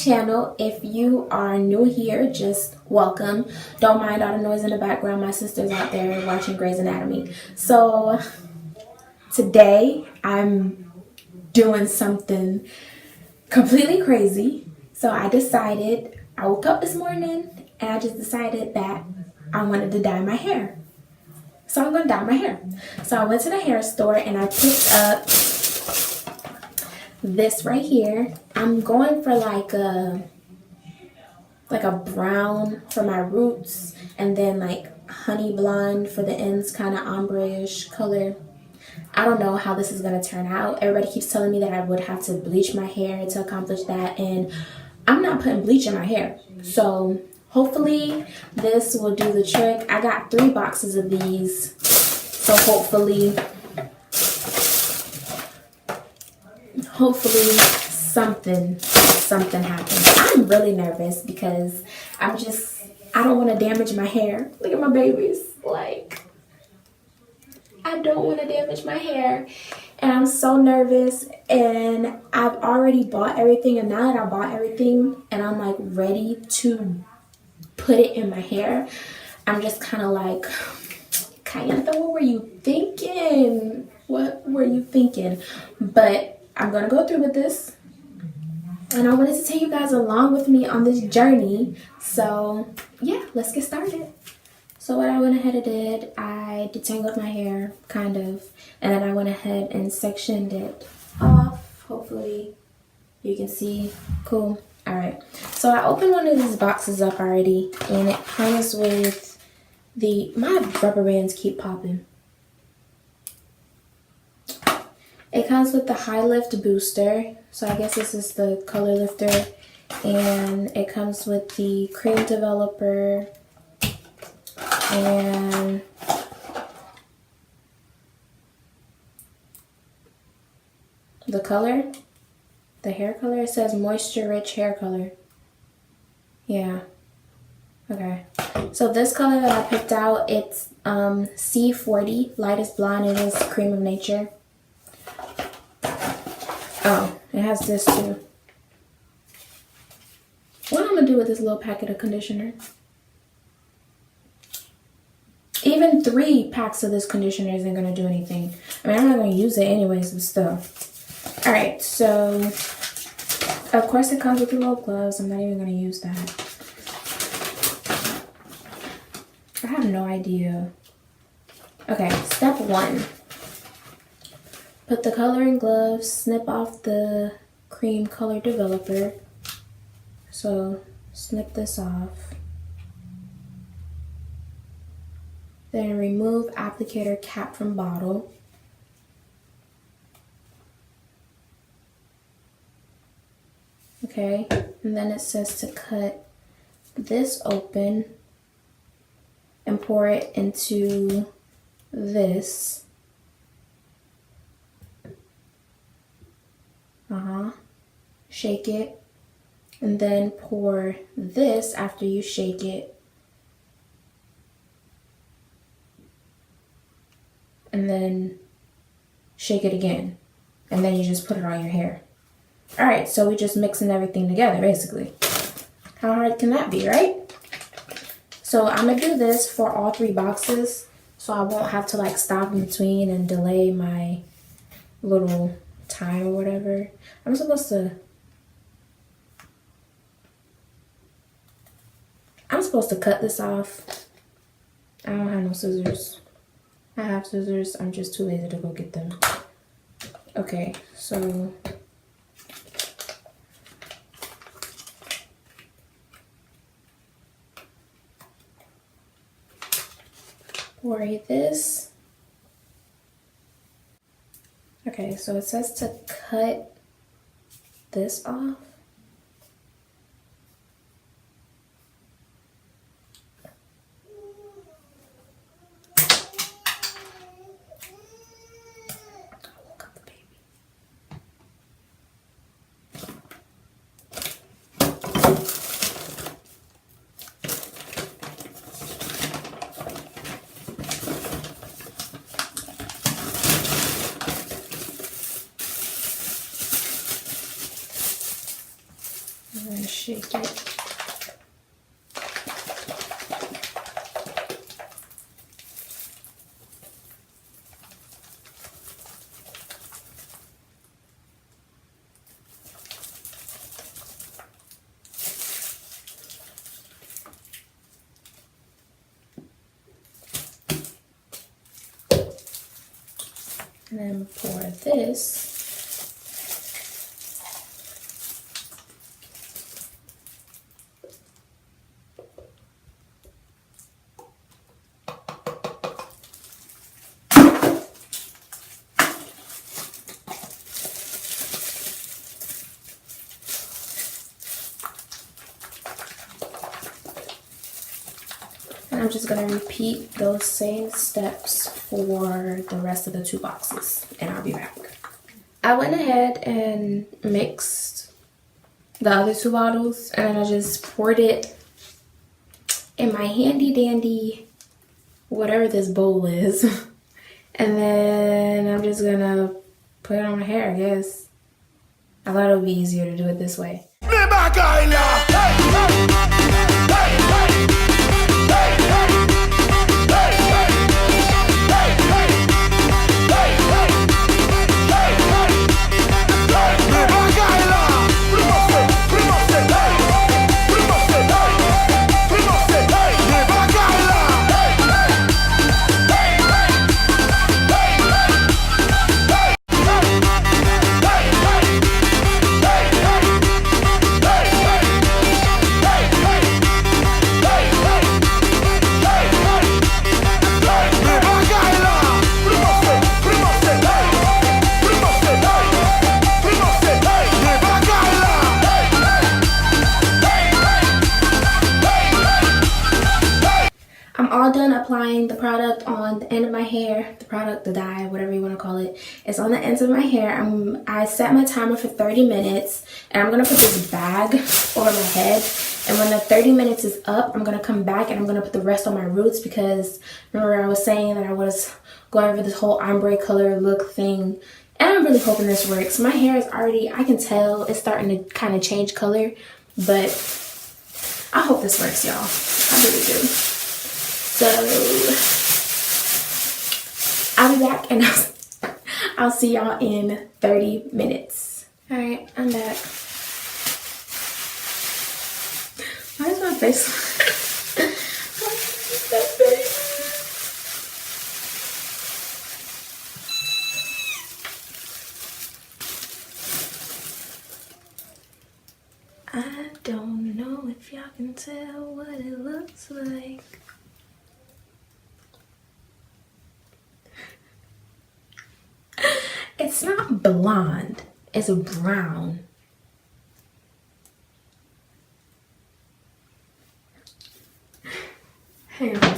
channel. If you are new here, just welcome. Don't mind all the noise in the background. My sister's out there watching Grey's Anatomy. So today I'm doing something completely crazy. So I woke up this morning and I just decided that I wanted to dye my hair. So I'm going to dye my hair. So I went to the hair store and I picked up this right here. I'm going for like a brown for my roots, and then like honey blonde for the ends, kind of ombre-ish color. I don't know how this is going to turn out. Everybody keeps telling me that I would have to bleach my hair to accomplish that, and I'm not putting bleach in my hair. So hopefully this will do the trick. I got 3 boxes of these, so hopefully something happens. I'm really nervous because I don't want to damage my hair. Look at my babies. Like, I don't want to damage my hair. And I'm so nervous, and I've already bought everything, and now that I bought everything and I'm like ready to put it in my hair, I'm just kind of like, Kayantha, what were you thinking? What were you thinking? But I'm going to go through with this, and I wanted to take you guys along with me on this journey. So yeah, let's get started. So what I went ahead and did, I detangled my hair, kind of, and then I went ahead and sectioned it off. Hopefully you can see. Cool. All right. So I opened one of these boxes up already, and it comes with my rubber bands keep popping. It comes with the High Lift Booster, so I guess this is the color lifter, and it comes with the Cream Developer and the color, the hair color. It says Moisture Rich Hair Color. Yeah. Okay. So this color that I picked out, it's C40, lightest blonde. It is Cream of Nature. Oh, it has this too. What I'm gonna do with this little packet of conditioner? Even 3 packs of this conditioner isn't gonna do anything. I mean, I'm not gonna use it anyways, but still. All right, so of course it comes with the little gloves. I'm not even gonna use that. I have no idea. Okay, step 1. Put the coloring gloves, snip off the cream color developer. So snip this off. Then remove applicator cap from bottle. Okay, and then it says to cut this open and pour it into this. Shake it, and then pour this after you shake it, and then shake it again, and then you just put it on your hair. All right, so we're just mixing everything together, basically. How hard can that be, right? So I'm gonna do this for all 3 boxes, so I won't have to like stop in between and delay my little time or whatever. I'm supposed to cut this off. I don't have no scissors. I have scissors, I'm just too lazy to go get them. Okay, so pour this. Okay, so it says to cut this off. like it. And then pour this. And I'm just gonna repeat those same steps for the rest of the 2 boxes, and I'll be back. I went ahead and mixed the other 2 bottles, and then I just poured it in my handy dandy, whatever this bowl is. And then I'm just gonna put it on my hair, I guess. I thought it would be easier to do it this way. All done applying the product on the end of my hair. The product, the dye, whatever you want to call it. It's on the ends of my hair. I set my timer for 30 minutes, and I'm gonna put this bag over my head. And when the 30 minutes is up, I'm gonna come back and I'm gonna put the rest on my roots, because remember I was saying that I was going over this whole ombre color look thing, and I'm really hoping this works. My hair is already, I can tell it's starting to kind of change color, but I hope this works, y'all. I really do. So I'll be back, and I'll see y'all in 30 minutes. All right, I'm back. Why is my face? Why is that big? I don't know if y'all can tell what it looks like. It's not blonde, it's brown. Here we go.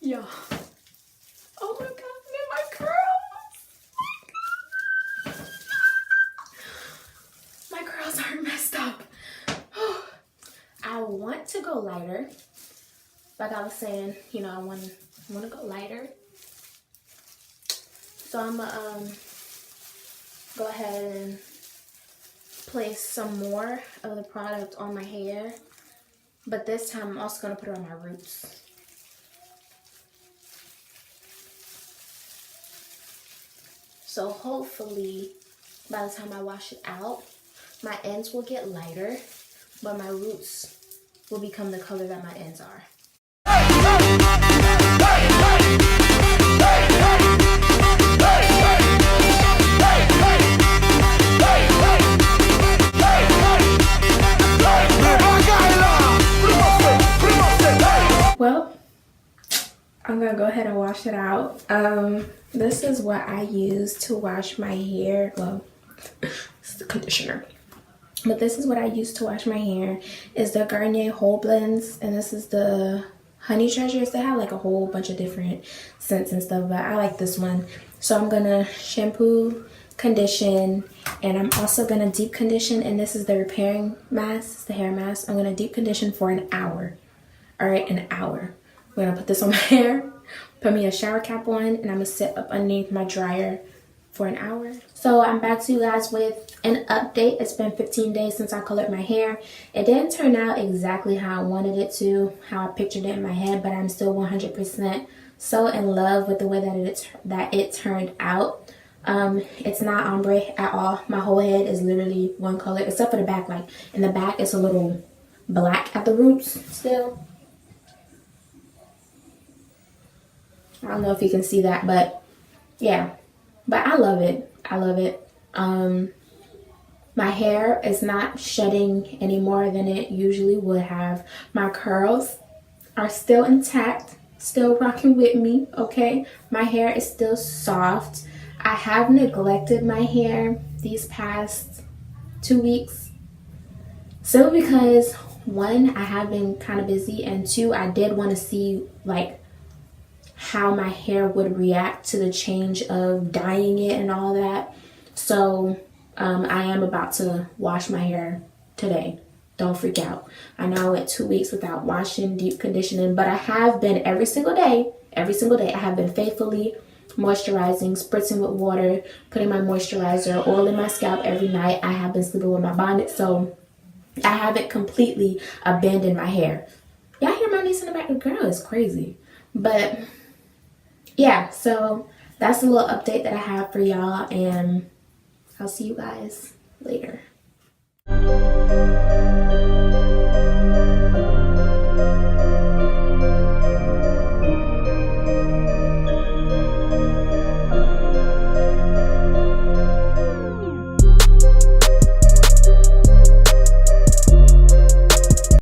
Y'all. Oh my god, look at my curls. My curls are messed up. I want to go lighter. Like I was saying, you know, I want to go lighter. So I'm gonna go ahead and place some more of the product on my hair. But this time I'm also gonna put it on my roots. So hopefully by the time I wash it out, my ends will get lighter, but my roots will become the color that my ends are. I'm gonna go ahead and wash it out. This is what I use to wash my hair. Well, it's the conditioner. But this is what I use to wash my hair. Is the Garnier Whole Blends, and this is the Honey Treasures. They have like a whole bunch of different scents and stuff, but I like this one. So I'm gonna shampoo, condition, and I'm also gonna deep condition. And this is the repairing mask, it's the hair mask. I'm gonna deep condition for an hour. All right, an hour. I'm gonna put this on my hair, put me a shower cap on, and I'm gonna sit up underneath my dryer for an hour. So I'm back to you guys with an update. It's been 15 days since I colored my hair. It didn't turn out exactly how I wanted it to, how I pictured it in my head, but I'm still 100% so in love with the way that it turned out. It's not ombre at all. My whole head is literally one color, except for the back. Like in the back, it's a little black at the roots still. I don't know if you can see that, but yeah. But I love it. I love it. My hair is not shedding any more than it usually would have. My curls are still intact, still rocking with me, okay? My hair is still soft. I have neglected my hair these past 2 weeks. Simply because, one, I have been kind of busy, and two, I did want to see like how my hair would react to the change of dyeing it and all that. So I am about to wash my hair today. Don't freak out. I know I went 2 weeks without washing, deep conditioning, but I have been every single day, I have been faithfully moisturizing, spritzing with water, putting my moisturizer, oil in my scalp every night. I have been sleeping with my bonnet, so I haven't completely abandoned my hair. Y'all hear my niece in the back? The girl is crazy. But yeah, so that's a little update that I have for y'all, and I'll see you guys later.